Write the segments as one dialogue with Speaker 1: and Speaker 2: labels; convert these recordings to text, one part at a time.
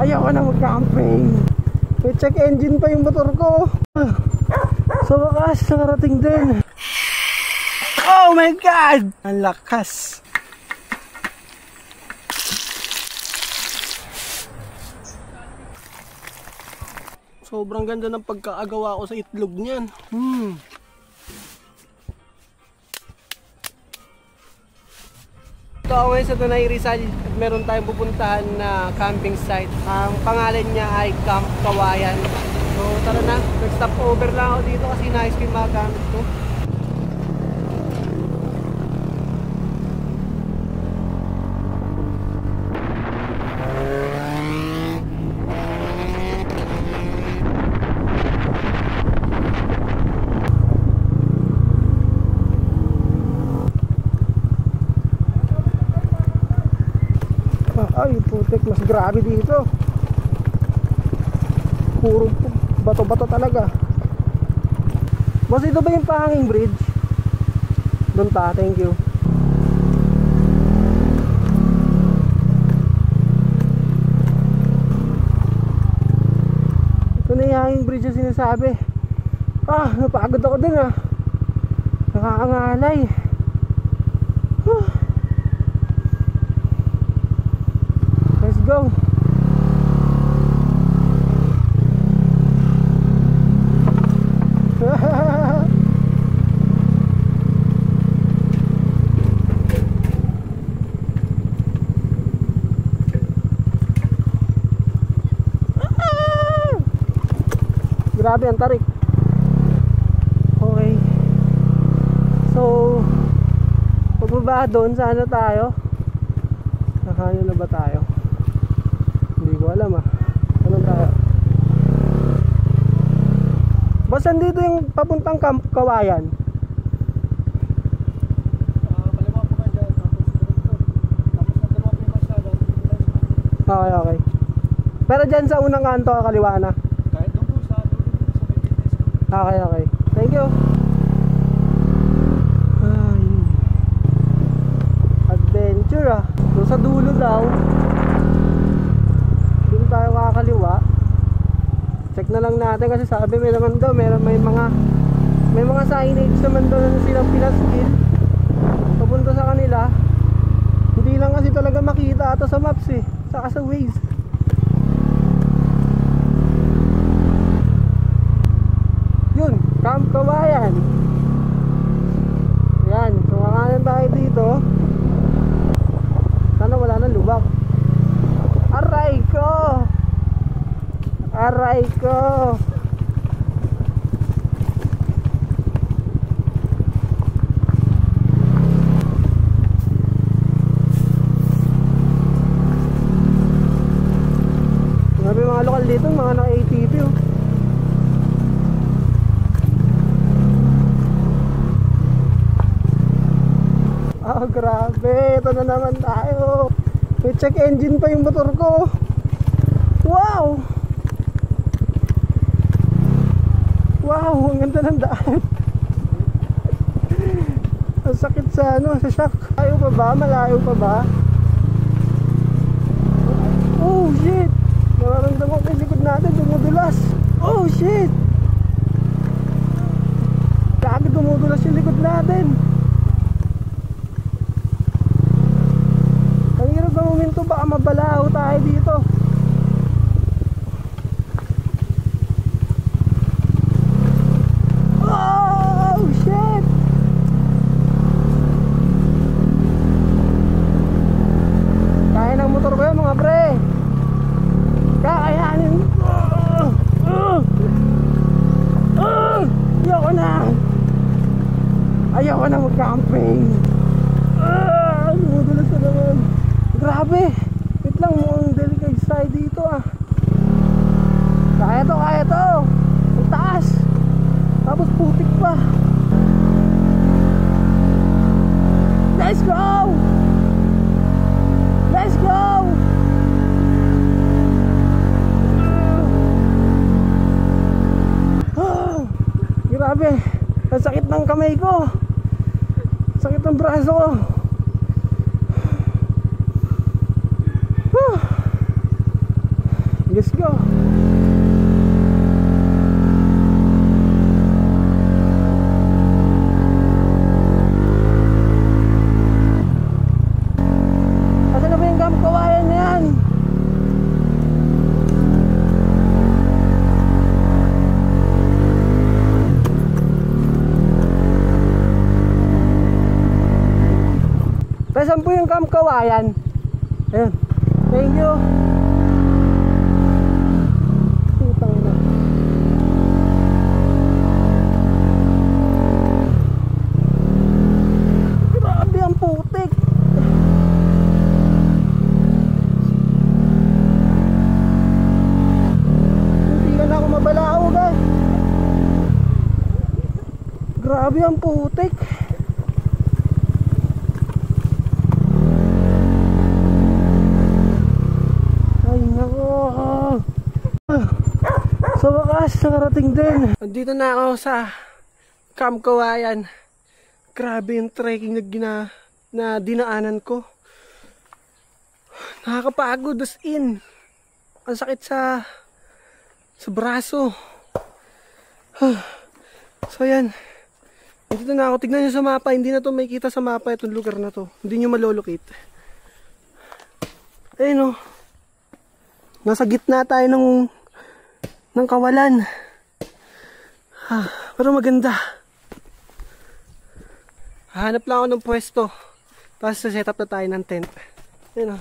Speaker 1: Ayaw na mag-camping. May check engine pa yung motor ko. Sa wakas, nakarating din. Oh my God! Ang lakas. Sobrang ganda ng pagkaagawa ko sa itlog niyan. Ito ako sa Tanay Rizal at meron tayong pupuntahan na camping site. Ang pangalan niya ay Camp Kawayan. So tara na, nag-stop over lang ako dito kasi nais ko yung mga gamit ko. Ay putik, mas grabe dito. Puro bato-bato talaga. Boss, ito ba yung pahanging bridge? Doon ta, thank you. Ito na yung hanging bridge yung sinasabi. Napagod ako din nakakangalay. Let's go. Grabe ang tarik. Okay. So pagbaba doon, sana tayo. Nakayo na ba tayo? Hindi ko alam Anong tayo? Boss, andito yung papuntang Camp Kawayan.
Speaker 2: Kaliwa po ka dyan, tapos nagdalawa po yung masyado.
Speaker 1: Okay. Pero dyan sa unang kanto, kaliwa na.
Speaker 2: Kahit doon po sa business.
Speaker 1: Okay. Thank you. Adventure Doon sa dulo daw. Doon tayo kakaliwa. Check na lang natin kasi sabi may naman daw may mga signage naman doon na silang pinaskil papunta sa kanila. Hindi lang kasi talaga makita ito sa maps saka sa Waze. Yun, Camp Kawayan. Yan, so kakanan tayo dito. Sana wala nang lubak. Aray ko! Grabe mga lokal dito, mga naka-ATV grabe, ito na naman tayo. May check engine pa yung motor ko. Wow, ang ganda ng daan. Ang sakit sa sa shock. Malayo pa ba? Oh shit, nararamdaman ko yung likod natin dumudulas. Oh shit, grabe, dumudulas yung likod natin. Ang hirap ng momento, baka mabalaw tayo dito. Ayaw na mag-camping. Dumudulas na naman. Grabe. Wait lang, mukhang delicate side dito Kaya to. Ang taas. Tapos putik pa. Let's go! Grabe. Ang sakit ng kamay ko. Sakit ng braso ko. Let's go. Asa na ba yung Camp Kawayan na yan? Saan po yung Camp Kawayan? Ayun. Thank you. Putang ina. Grabe ang putik. Hindi ka na ako mabalao, guys. Grabe ang putik. Sa wakas, nakarating din. Andito na ako sa Camp Kawayan. Grabe yung trekking na dinaanan ko. Nakakapagod as in. Ang sakit sa braso. So yan. Andito na ako. Tignan nyo sa mapa. Hindi na to may kita sa mapa itong lugar na to. Hindi nyo malolocate. Ayun o. Nasa gitna tayo ng kawalan. Pero maganda. Hanap lang ako ng pwesto. Tapos set up na tayo ng tent. Ayun o.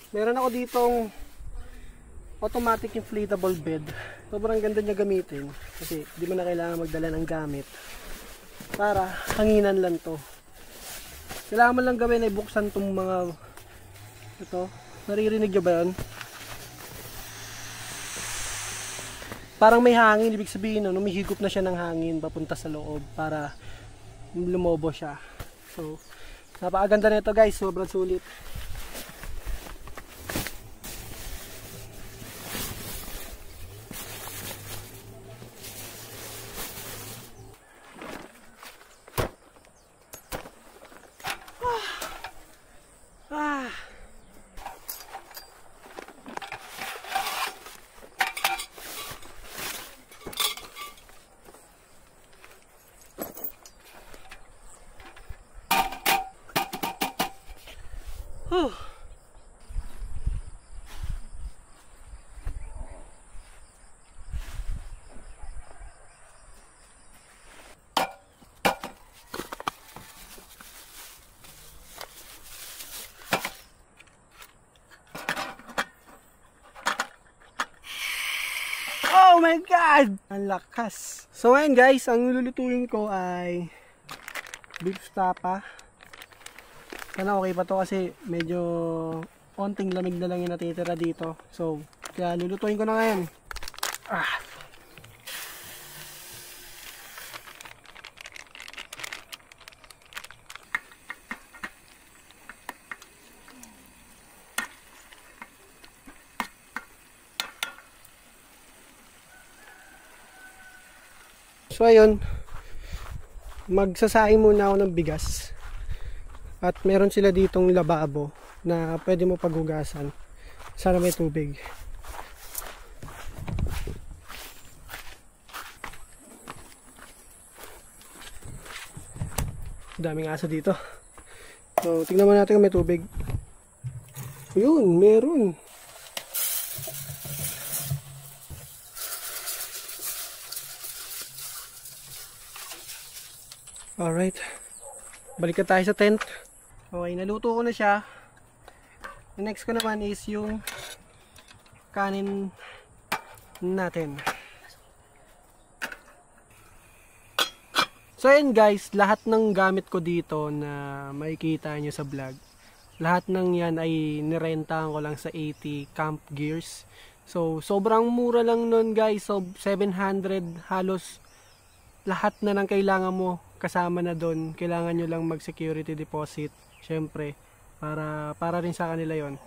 Speaker 1: Meron ako ditong automatic inflatable bed. Sobrang ganda niya gamitin kasi di mo na kailangan magdala ng gamit. Para hanginan lang to. Kailangan mo lang gawin ay buksan tong mga ito. Naririnig niyo ba 'yon? Parang may hangin, ibig sabihin no, humihigop na siya ng hangin papunta sa loob para lumobo siya. So, napakaganda nito guys, sobrang sulit. Oh my God! Ang lakas. So ayun guys, ang lulutuin ko ay beef tapa. Sana okay pa to kasi medyo onting lamig na lang yung natitira dito. So, kaya lulutuin ko na ngayon. So ayun, magsasaing muna ako ng bigas. At meron sila ditong lababo na pwede mo paghugasan. Sana may tubig. Daming aso dito. So tingnan mo natin kung may tubig. Yun, meron. Alright. Balik na tayo sa tent. Okay, naluto ko na siya. The next ko naman is yung kanin natin. So yun guys, lahat ng gamit ko dito na makikita nyo sa vlog, lahat ng yan ay nirentahan ko lang sa 80 camp gears. So sobrang mura lang nun guys. So 700 halos lahat na ng kailangan mo kasama na doon. Kailangan nyo lang mag security deposit syempre para rin sa kanila yon.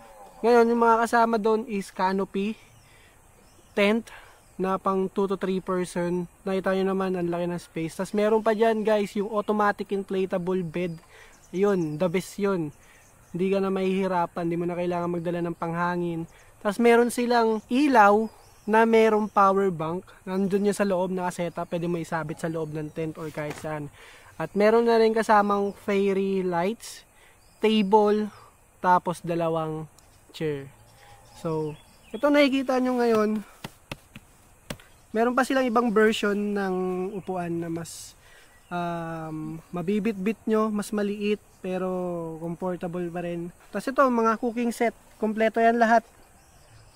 Speaker 1: Ngayon yung mga kasama doon is canopy, tent na pang 2 to 3 person. Nakita nyo naman ang laki ng space. Tapos meron pa dyan guys yung automatic inflatable bed. Yun, the best yun. Hindi ka na mahihirapan, hindi mo na kailangan magdala ng panghangin. Tapos meron silang ilaw na merong power bank. Nandun yun sa loob, nakasetup. Pwede mo isabit sa loob ng tent or kahit saan. At meron na rin kasamang fairy lights, table, tapos 2 chair. So, ito nakikita nyo ngayon. Meron pa silang ibang version ng upuan na mas mabibit-bit nyo, mas maliit pero comfortable pa rin. Tapos ito, mga cooking set, kompleto yan lahat.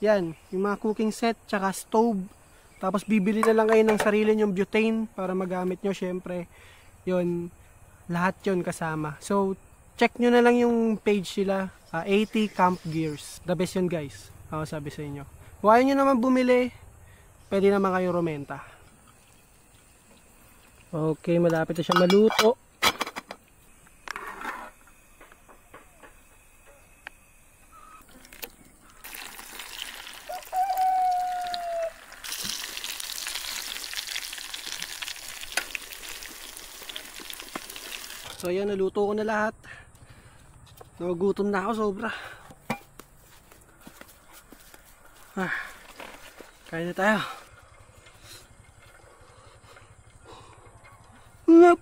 Speaker 1: Yan, yung mga cooking set, tsaka stove. Tapos bibili na lang kayo ng sarili nyong butane para magamit nyo syempre. Yun, lahat yun kasama. So, check nyo na lang yung page sila, 80 Camp Gears. The best yun guys, ako sabi sa inyo. Kung ayaw nyo naman bumili, pwede naman kayo rumenta. Okay, malapit na siya maluto. So ayan, naluto ko na lahat. Nagugutom na ako sobra. Kain na tayo. Yep.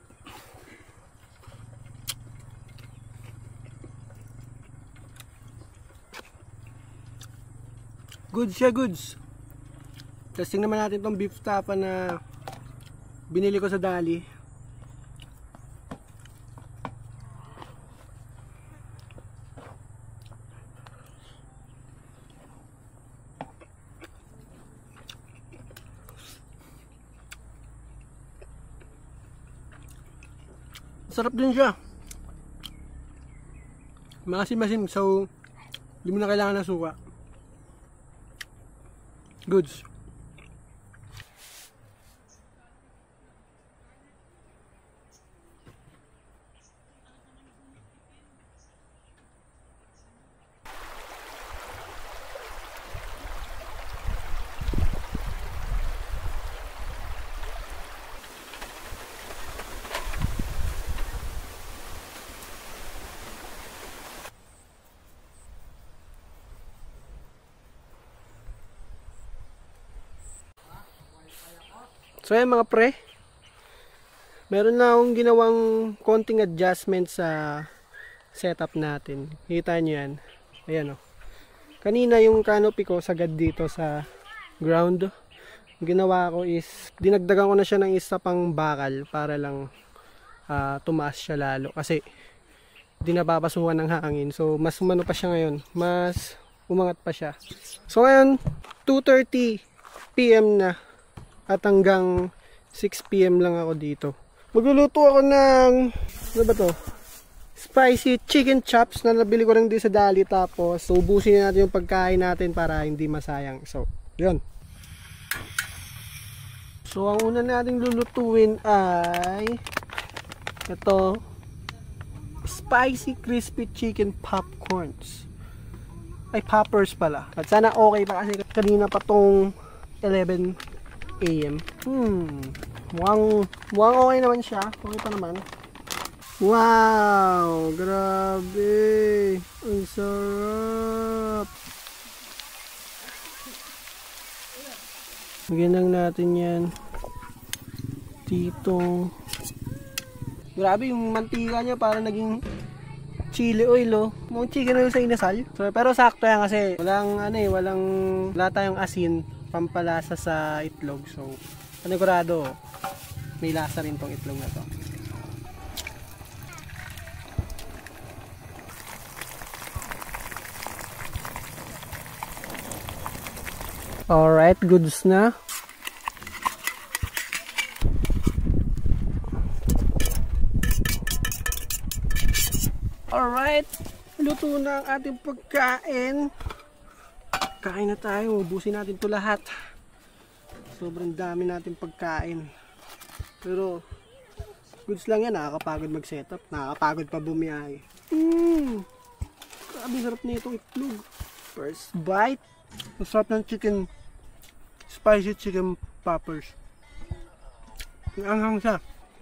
Speaker 1: Goods siya, goods. Testing naman natin tong beef tapa na binili ko sa Dali. Sarap din siya. Maasim-asim, so hindi mo na kailangan ng suka. Goods. So ayan mga pre, meron na akong ginawang konting adjustment sa setup natin. Kita nyo yan. Ayan o. Kanina yung canopy ko sagad dito sa ground. Yung ginawa ko is dinagdagan ko na siya ng isa pang bakal para lang tumaas siya lalo. Kasi di nababasuhan ng hangin. So mas umano pa siya ngayon. Mas umangat pa siya. So ngayon 2:30 PM na. At hanggang 6 PM lang ako dito. Magluluto ako ng, ano ba to? Spicy chicken chops na nabili ko rin din sa Dali. Tapos ubusin natin yung pagkain natin para hindi masayang. So, yun. So, ang una nating lulutuin ay ito, spicy crispy chicken popcorns. Ay, poppers pala. At sana okay pa kasi kanina pa tong 11 AM. Mukhang okay naman siya. Okay pa naman. Wow! Grabe! Ang sarap! Lagyan lang natin yan dito. Grabe yung mantika niya para naging chili oil oh. Mukhang chicken oil sa inasal. So, pero sakto yan kasi wala tayong asin pampalasa sa itlog. So, panigurado may lasa rin tong itlog na to. Alright, goods na. Alright, luto na ang ating pagkain. Kain na tayo, ubusin natin to lahat. Sobrang dami natin pagkain. Pero, goods lang yan, nakakapagod mag-setup, nakakapagod pa bumiyahe. Grabe sarap na itong itlog. First bite. Ang sarap ng chicken, spicy chicken poppers. Ang anghang siya.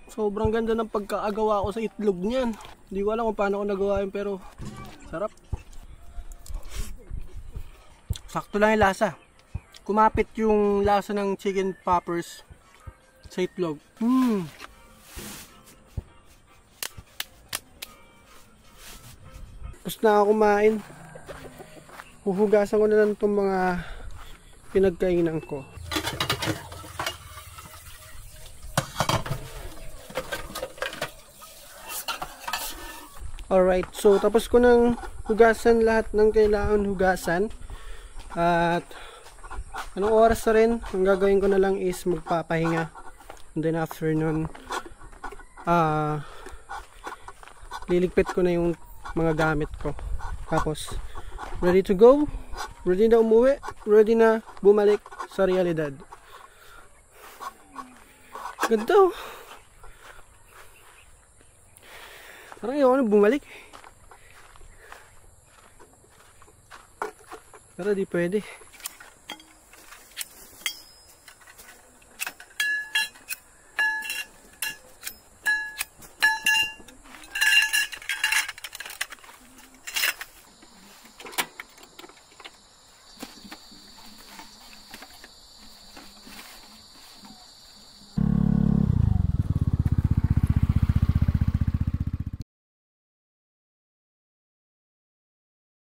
Speaker 1: Sobrang ganda ng pagkaagawa ko sa itlog niyan. Hindi ko alam kung paano ko nagawa yun, pero sarap. Sakto lang yung lasa. Kumapit yung lasa ng chicken poppers sa itlog. Tapos na ako kumain. Huhugasan ko na lang itong mga pinagkainan ko. Alright, so tapos ko nang hugasan lahat ng kailangan hugasan. At anong oras na rin, ang gagawin ko na lang is magpapahinga. And then after nun, liligpit ko na yung mga gamit ko. Tapos, ready to go, ready na umuwi, ready na bumalik sa realidad. Ganda oh. Parang ayaw na bumalik. Pero di pwede.